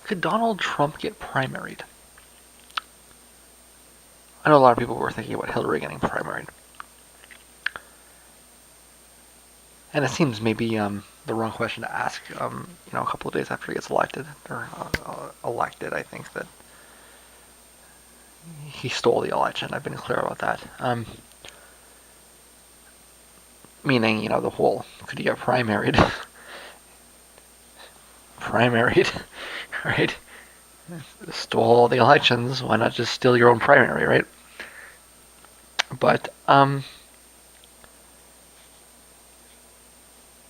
Could Donald Trump get primaried? I know a lot of people were thinking about Hillary getting primaried. And it seems maybe the wrong question to ask. A couple of days after he gets elected, I think that he stole the election. I've been clear about that. Meaning, the whole could he get primaried? Primaried, right? Stole all the elections. Why not just steal your own primary, right? But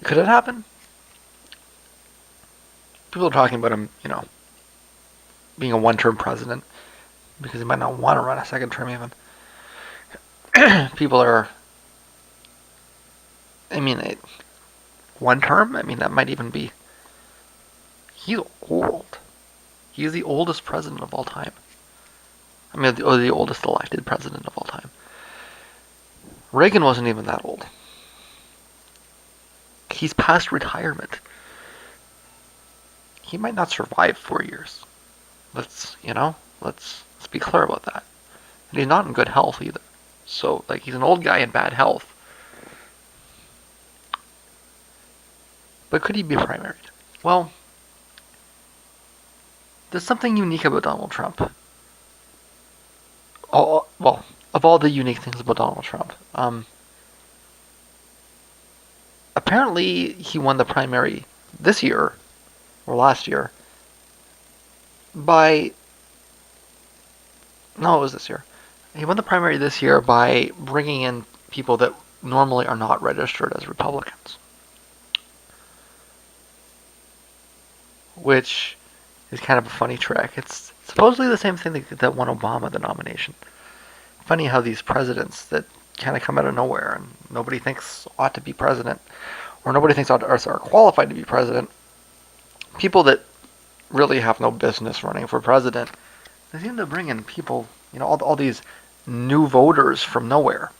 could it happen? People are talking about him, being a one-term president because he might not want to run a second term even. People are, I mean, one term. I mean, that might even be. He's old. He's the oldest president of all time. I mean, the oldest elected president of all time. Reagan wasn't even that old. He's past retirement. He might not survive 4 years. Let's be clear about that. And he's not in good health either. So, he's an old guy in bad health. But could he be primaried? Well, there's something unique about Donald Trump. Of all the unique things about Donald Trump, apparently he won the primary this year, or last year, by. No, it was this year. He won the primary this year by bringing in people that normally are not registered as Republicans. Which is kind of a funny trick. It's supposedly the same thing that won Obama the nomination. Funny how these presidents that kind of come out of nowhere and nobody thinks ought to be president, or nobody thinks are qualified to be president, people that really have no business running for president, they seem to bring in people, all these new voters from nowhere.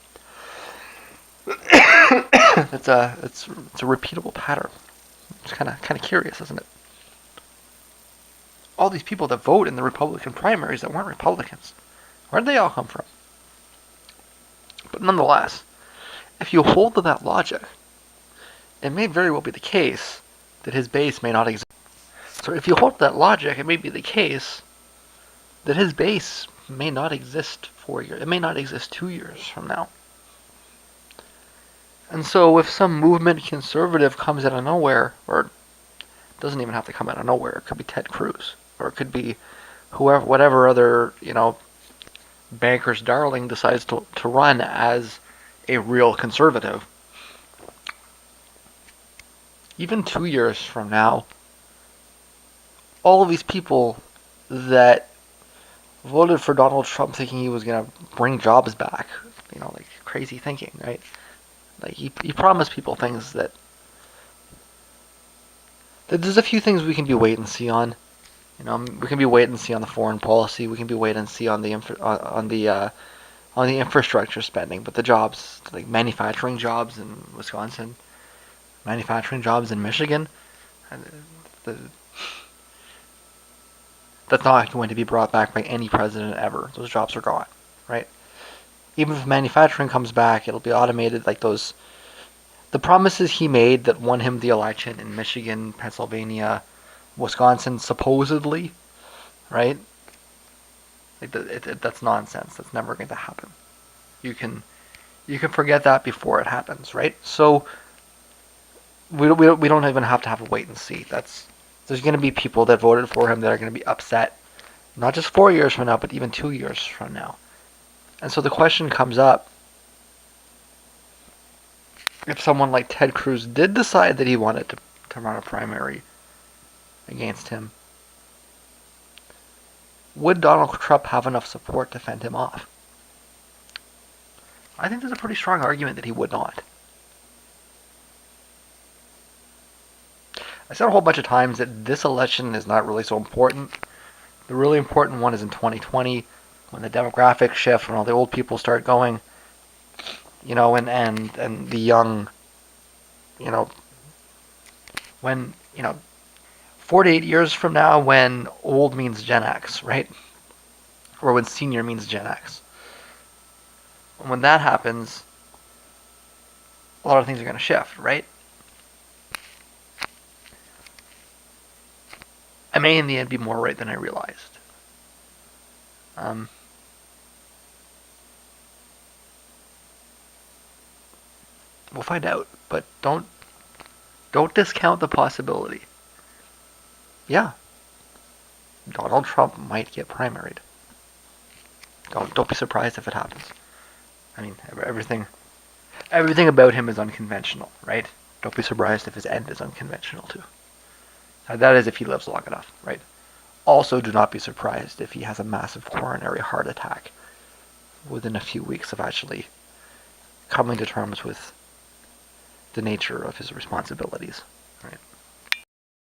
it's a repeatable pattern. It's kind of curious, isn't it? All these people that vote in the Republican primaries that weren't Republicans, where did they all come from? But nonetheless, if you hold to that logic, it may very well be the case that his base may not exist. So if you hold to that logic, it may be the case that his base may not exist 4 years. It may not exist 2 years from now. And so if some movement conservative comes out of nowhere, or it doesn't even have to come out of nowhere, it could be Ted Cruz, or it could be whatever other, banker's darling decides to run as a real conservative. Even 2 years from now, all of these people that voted for Donald Trump thinking he was going to bring jobs back, crazy thinking, right? He promised people things that there's a few things we can be wait and see on. We can be wait and see on the foreign policy. We can be wait and see on the infrastructure spending. But the jobs, like manufacturing jobs in Wisconsin, manufacturing jobs in Michigan, that's not going to be brought back by any president ever. Those jobs are gone, right? Even if manufacturing comes back, it'll be automated. The promises he made that won him the election in Michigan, Pennsylvania, Wisconsin, supposedly, right? That's nonsense. That's never going to happen. You can forget that before it happens, right? So we don't even have to have a wait and see. There's going to be people that voted for him that are going to be upset, not just 4 years from now, but even 2 years from now. And so the question comes up, if someone like Ted Cruz did decide that he wanted to run a primary against him, would Donald Trump have enough support to fend him off? I think there's a pretty strong argument that he would not. I said a whole bunch of times that this election is not really so important. The really important one is in 2020, when the demographics shift, when all the old people start going, and the young, when, 4 to 8 years from now, when old means Gen X, right? Or when senior means Gen X. When that happens, a lot of things are going to shift, right? I may in the end be more right than I realized. Um, we'll find out, but don't discount the possibility. Yeah, Donald Trump might get primaried. Don't be surprised if it happens. I mean, everything about him is unconventional, right? Don't be surprised if his end is unconventional too. That is if he lives long enough, right? Also, do not be surprised if he has a massive coronary heart attack within a few weeks of actually coming to terms with the nature of his responsibilities, right?